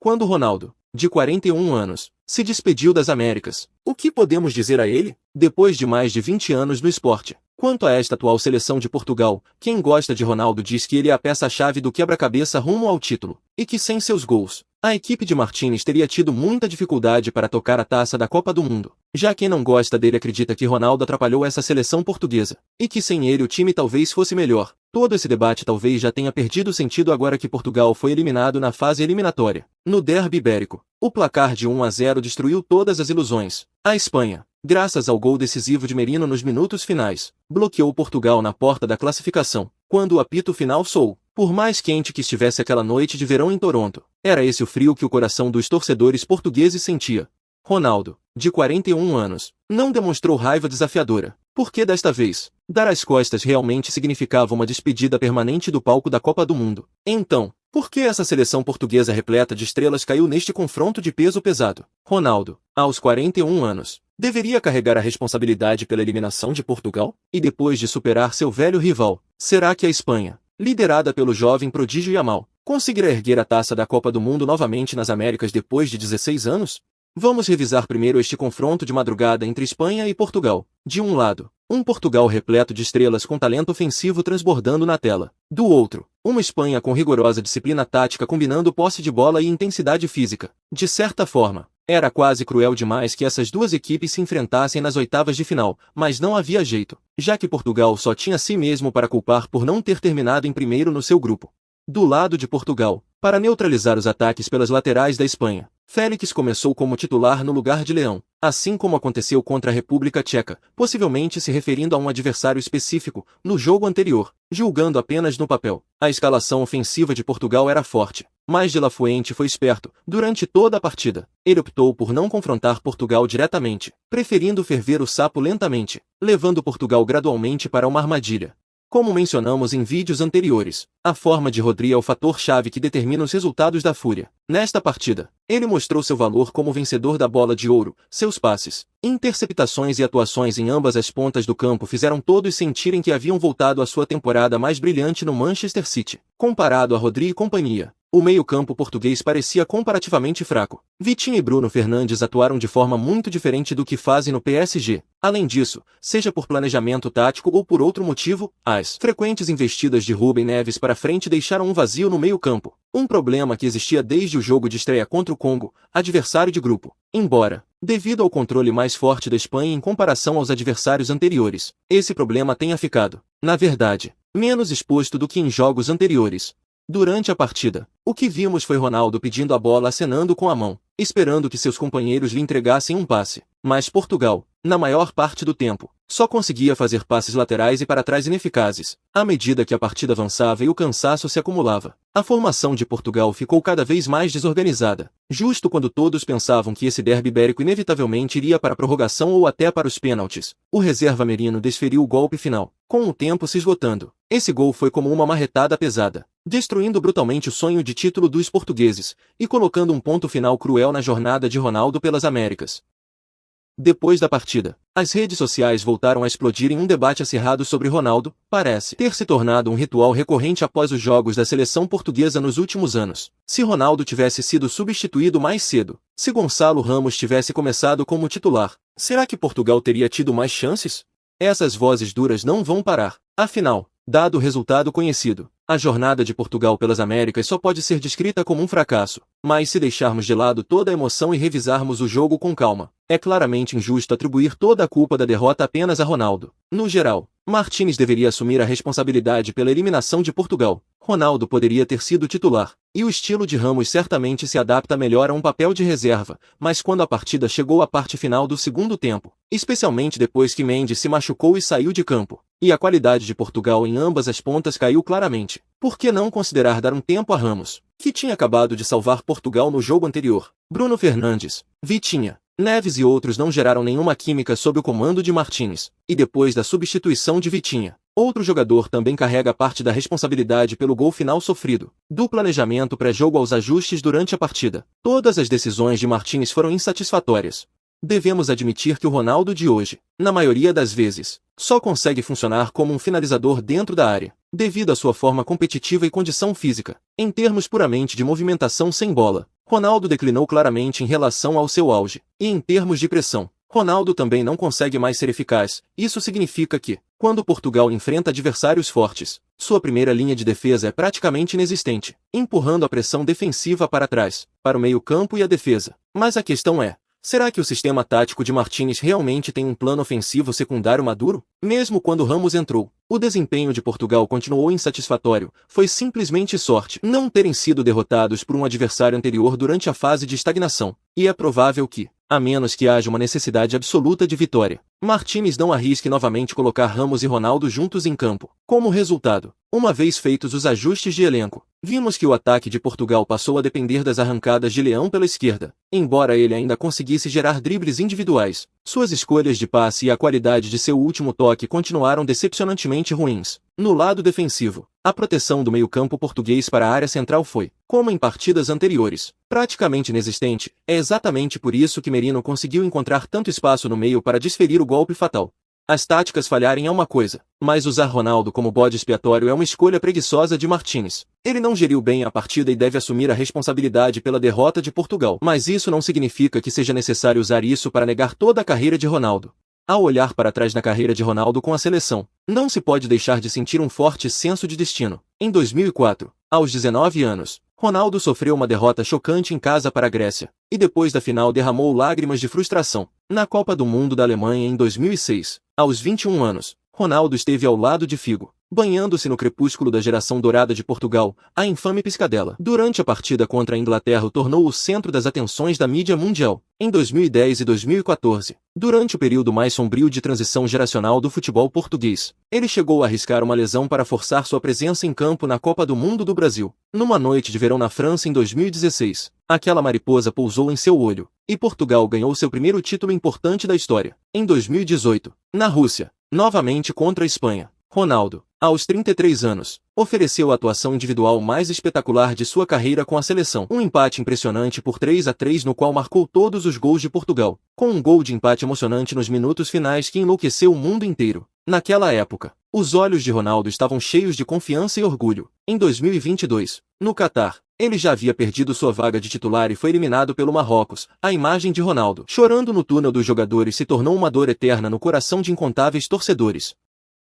Quando Ronaldo, de 41 anos, se despediu das Américas, o que podemos dizer a ele? Depois de mais de 20 anos no esporte. Quanto a esta atual seleção de Portugal, quem gosta de Ronaldo diz que ele é a peça-chave do quebra-cabeça rumo ao título, e que sem seus gols, a equipe de Martínez teria tido muita dificuldade para tocar a taça da Copa do Mundo. Já quem não gosta dele acredita que Ronaldo atrapalhou essa seleção portuguesa, e que sem ele o time talvez fosse melhor. Todo esse debate talvez já tenha perdido sentido agora que Portugal foi eliminado na fase eliminatória. No derby ibérico, o placar de 1-0 destruiu todas as ilusões. A Espanha, graças ao gol decisivo de Merino nos minutos finais, bloqueou Portugal na porta da classificação, quando o apito final soou. Por mais quente que estivesse aquela noite de verão em Toronto, era esse o frio que o coração dos torcedores portugueses sentia. Ronaldo, de 41 anos, não demonstrou raiva desafiadora, porque desta vez, dar as costas realmente significava uma despedida permanente do palco da Copa do Mundo. Então, por que essa seleção portuguesa repleta de estrelas caiu neste confronto de peso pesado? Ronaldo, aos 41 anos, deveria carregar a responsabilidade pela eliminação de Portugal? E depois de superar seu velho rival, será que a Espanha, liderada pelo jovem prodígio Yamal, conseguirá erguer a taça da Copa do Mundo novamente nas Américas depois de 16 anos? Vamos revisar primeiro este confronto de madrugada entre Espanha e Portugal. De um lado, um Portugal repleto de estrelas com talento ofensivo transbordando na tela. Do outro, uma Espanha com rigorosa disciplina tática combinando posse de bola e intensidade física. De certa forma, era quase cruel demais que essas duas equipes se enfrentassem nas oitavas de final, mas não havia jeito, já que Portugal só tinha a si mesmo para culpar por não ter terminado em primeiro no seu grupo. Do lado de Portugal, para neutralizar os ataques pelas laterais da Espanha, Félix começou como titular no lugar de Leão, assim como aconteceu contra a República Tcheca, possivelmente se referindo a um adversário específico, no jogo anterior, julgando apenas no papel. A escalação ofensiva de Portugal era forte, mas De La Fuente foi esperto. Durante toda a partida, ele optou por não confrontar Portugal diretamente, preferindo ferver o sapo lentamente, levando Portugal gradualmente para uma armadilha. Como mencionamos em vídeos anteriores, a forma de Rodri é o fator-chave que determina os resultados da Fúria. Nesta partida, ele mostrou seu valor como vencedor da Bola de Ouro. Seus passes, interceptações e atuações em ambas as pontas do campo fizeram todos sentirem que haviam voltado à sua temporada mais brilhante no Manchester City. Comparado a Rodri e companhia, o meio-campo português parecia comparativamente fraco. Vitinha e Bruno Fernandes atuaram de forma muito diferente do que fazem no PSG. Além disso, seja por planejamento tático ou por outro motivo, as frequentes investidas de Rúben Neves para frente deixaram um vazio no meio-campo. Um problema que existia desde o jogo de estreia contra o Congo, adversário de grupo. Embora, devido ao controle mais forte da Espanha em comparação aos adversários anteriores, esse problema tenha ficado, na verdade, menos exposto do que em jogos anteriores. Durante a partida, o que vimos foi Ronaldo pedindo a bola acenando com a mão, esperando que seus companheiros lhe entregassem um passe. Mas Portugal, na maior parte do tempo, só conseguia fazer passes laterais e para trás ineficazes. À medida que a partida avançava e o cansaço se acumulava, a formação de Portugal ficou cada vez mais desorganizada. Justo quando todos pensavam que esse derby ibérico inevitavelmente iria para a prorrogação ou até para os pênaltis, o reserva Merino desferiu o golpe final, com o tempo se esgotando. Esse gol foi como uma marretada pesada, destruindo brutalmente o sonho de título dos portugueses, e colocando um ponto final cruel na jornada de Ronaldo pelas Américas. Depois da partida, as redes sociais voltaram a explodir em um debate acirrado sobre Ronaldo. Parece ter se tornado um ritual recorrente após os jogos da seleção portuguesa nos últimos anos. Se Ronaldo tivesse sido substituído mais cedo, se Gonçalo Ramos tivesse começado como titular, será que Portugal teria tido mais chances? Essas vozes duras não vão parar. Afinal, dado o resultado conhecido, a jornada de Portugal pelas Américas só pode ser descrita como um fracasso. Mas se deixarmos de lado toda a emoção e revisarmos o jogo com calma, é claramente injusto atribuir toda a culpa da derrota apenas a Ronaldo. No geral, Martínez deveria assumir a responsabilidade pela eliminação de Portugal. Ronaldo poderia ter sido titular, e o estilo de Ramos certamente se adapta melhor a um papel de reserva, mas quando a partida chegou à parte final do segundo tempo, especialmente depois que Mendy se machucou e saiu de campo, e a qualidade de Portugal em ambas as pontas caiu claramente, por que não considerar dar um tempo a Ramos, que tinha acabado de salvar Portugal no jogo anterior? Bruno Fernandes, Vitinha, Neves e outros não geraram nenhuma química sob o comando de Martínez, e depois da substituição de Vitinha, outro jogador também carrega parte da responsabilidade pelo gol final sofrido. Do planejamento pré-jogo aos ajustes durante a partida, todas as decisões de Martínez foram insatisfatórias. Devemos admitir que o Ronaldo de hoje, na maioria das vezes, só consegue funcionar como um finalizador dentro da área, devido à sua forma competitiva e condição física. Em termos puramente de movimentação sem bola, Ronaldo declinou claramente em relação ao seu auge, e em termos de pressão, Ronaldo também não consegue mais ser eficaz. Isso significa que, quando Portugal enfrenta adversários fortes, sua primeira linha de defesa é praticamente inexistente, empurrando a pressão defensiva para trás, para o meio-campo e a defesa. Mas a questão é, será que o sistema tático de Martínez realmente tem um plano ofensivo secundário maduro? Mesmo quando Ramos entrou, o desempenho de Portugal continuou insatisfatório. Foi simplesmente sorte não terem sido derrotados por um adversário anterior durante a fase de estagnação, e é provável que, a menos que haja uma necessidade absoluta de vitória, Martínez não arrisque novamente colocar Ramos e Ronaldo juntos em campo. Como resultado, uma vez feitos os ajustes de elenco, vimos que o ataque de Portugal passou a depender das arrancadas de Leão pela esquerda. Embora ele ainda conseguisse gerar dribles individuais, suas escolhas de passe e a qualidade de seu último toque continuaram decepcionantemente ruins. No lado defensivo, a proteção do meio-campo português para a área central foi, como em partidas anteriores, praticamente inexistente. É exatamente por isso que Merino conseguiu encontrar tanto espaço no meio para desferir o golpe fatal. As táticas falharem é uma coisa, mas usar Ronaldo como bode expiatório é uma escolha preguiçosa de Martínez. Ele não geriu bem a partida e deve assumir a responsabilidade pela derrota de Portugal. Mas isso não significa que seja necessário usar isso para negar toda a carreira de Ronaldo. Ao olhar para trás na carreira de Ronaldo com a seleção, não se pode deixar de sentir um forte senso de destino. Em 2004, aos 19 anos, Ronaldo sofreu uma derrota chocante em casa para a Grécia, e depois da final derramou lágrimas de frustração. Na Copa do Mundo da Alemanha em 2006, aos 21 anos, Ronaldo esteve ao lado de Figo, banhando-se no crepúsculo da geração dourada de Portugal, a infame piscadela. Durante a partida contra a Inglaterra o tornou o centro das atenções da mídia mundial. Em 2010 e 2014, durante o período mais sombrio de transição geracional do futebol português, ele chegou a arriscar uma lesão para forçar sua presença em campo na Copa do Mundo do Brasil. Numa noite de verão na França em 2016, aquela mariposa pousou em seu olho, e Portugal ganhou seu primeiro título importante da história. Em 2018, na Rússia, novamente contra a Espanha, Ronaldo, aos 33 anos, ofereceu a atuação individual mais espetacular de sua carreira com a seleção. Um empate impressionante por 3-3 no qual marcou todos os gols de Portugal, com um gol de empate emocionante nos minutos finais que enlouqueceu o mundo inteiro. Naquela época, os olhos de Ronaldo estavam cheios de confiança e orgulho. Em 2022, no Catar, ele já havia perdido sua vaga de titular e foi eliminado pelo Marrocos. A imagem de Ronaldo chorando no túnel dos jogadores se tornou uma dor eterna no coração de incontáveis torcedores.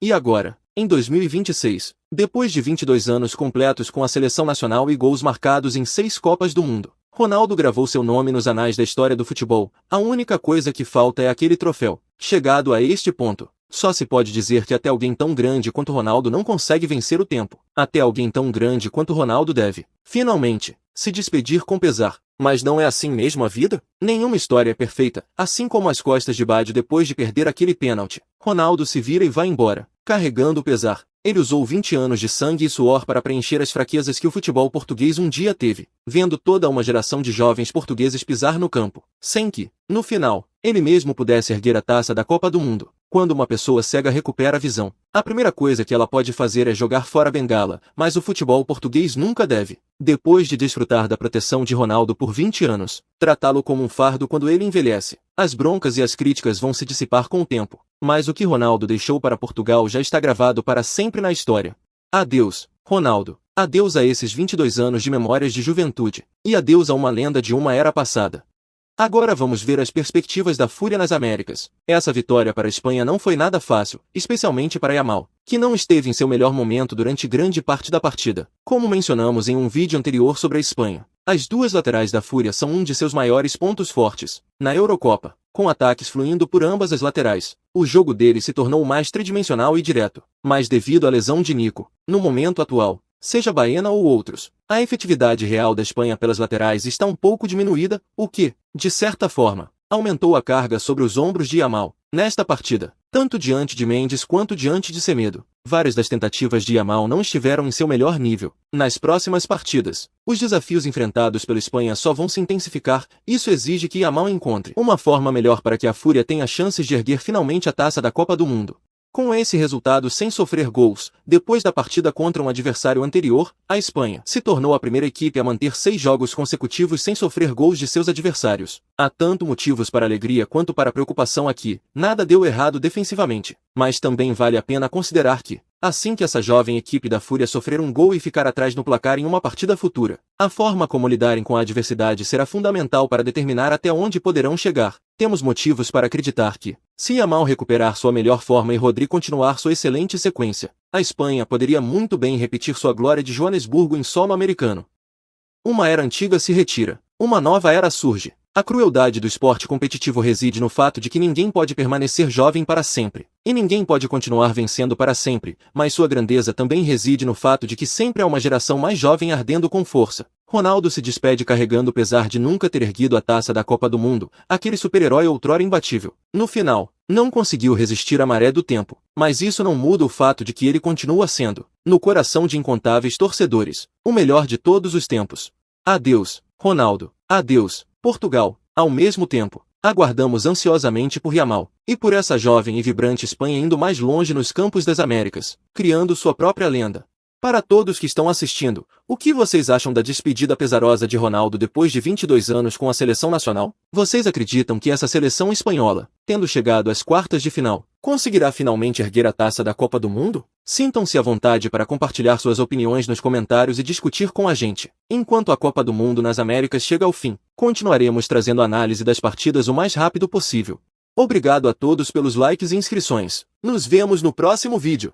E agora, em 2026, depois de 22 anos completos com a seleção nacional e gols marcados em 6 Copas do Mundo, Ronaldo gravou seu nome nos anais da história do futebol. A única coisa que falta é aquele troféu. Chegado a este ponto, só se pode dizer que até alguém tão grande quanto Ronaldo não consegue vencer o tempo. Até alguém tão grande quanto Ronaldo deve, finalmente, se despedir com pesar. Mas não é assim mesmo a vida? Nenhuma história é perfeita. Assim como as costas de Badio depois de perder aquele pênalti, Ronaldo se vira e vai embora, carregando o pesar. Ele usou 20 anos de sangue e suor para preencher as fraquezas que o futebol português um dia teve, vendo toda uma geração de jovens portugueses pisar no campo, sem que, no final, ele mesmo pudesse erguer a taça da Copa do Mundo. Quando uma pessoa cega recupera a visão, a primeira coisa que ela pode fazer é jogar fora a bengala, mas o futebol português nunca deve, depois de desfrutar da proteção de Ronaldo por 20 anos, tratá-lo como um fardo quando ele envelhece. As broncas e as críticas vão se dissipar com o tempo, mas o que Ronaldo deixou para Portugal já está gravado para sempre na história. Adeus, Ronaldo. Adeus a esses 22 anos de memórias de juventude, e adeus a uma lenda de uma era passada. Agora vamos ver as perspectivas da Fúria nas Américas. Essa vitória para a Espanha não foi nada fácil, especialmente para Yamal, que não esteve em seu melhor momento durante grande parte da partida. Como mencionamos em um vídeo anterior sobre a Espanha, as duas laterais da Fúria são um de seus maiores pontos fortes. Na Eurocopa, com ataques fluindo por ambas as laterais, o jogo deles se tornou mais tridimensional e direto. Mas devido à lesão de Nico, no momento atual, seja Baena ou outros, a efetividade real da Espanha pelas laterais está um pouco diminuída, o que, de certa forma, aumentou a carga sobre os ombros de Yamal. Nesta partida, tanto diante de Mendes quanto diante de Semedo, várias das tentativas de Yamal não estiveram em seu melhor nível. Nas próximas partidas, os desafios enfrentados pela Espanha só vão se intensificar. Isso exige que Yamal encontre uma forma melhor para que a Fúria tenha chances de erguer finalmente a taça da Copa do Mundo. Com esse resultado sem sofrer gols, depois da partida contra um adversário anterior, a Espanha se tornou a primeira equipe a manter 6 jogos consecutivos sem sofrer gols de seus adversários. Há tanto motivos para alegria quanto para preocupação aqui. Nada deu errado defensivamente, mas também vale a pena considerar que, assim que essa jovem equipe da Fúria sofrer um gol e ficar atrás no placar em uma partida futura. A forma como lidarem com a adversidade será fundamental para determinar até onde poderão chegar. Temos motivos para acreditar que, se Yamal recuperar sua melhor forma e Rodri continuar sua excelente sequência, a Espanha poderia muito bem repetir sua glória de Joanesburgo em solo americano. Uma era antiga se retira, uma nova era surge. A crueldade do esporte competitivo reside no fato de que ninguém pode permanecer jovem para sempre, e ninguém pode continuar vencendo para sempre, mas sua grandeza também reside no fato de que sempre há uma geração mais jovem ardendo com força. Ronaldo se despede carregando o pesar de nunca ter erguido a taça da Copa do Mundo, aquele super-herói outrora imbatível. No final, não conseguiu resistir à maré do tempo, mas isso não muda o fato de que ele continua sendo, no coração de incontáveis torcedores, o melhor de todos os tempos. Adeus, Ronaldo. Adeus, Portugal. Ao mesmo tempo, aguardamos ansiosamente por Yamal, e por essa jovem e vibrante Espanha indo mais longe nos campos das Américas, criando sua própria lenda. Para todos que estão assistindo, o que vocês acham da despedida pesarosa de Ronaldo depois de 22 anos com a seleção nacional? Vocês acreditam que essa seleção espanhola, tendo chegado às quartas de final, conseguirá finalmente erguer a taça da Copa do Mundo? Sintam-se à vontade para compartilhar suas opiniões nos comentários e discutir com a gente. Enquanto a Copa do Mundo nas Américas chega ao fim, continuaremos trazendo análise das partidas o mais rápido possível. Obrigado a todos pelos likes e inscrições. Nos vemos no próximo vídeo.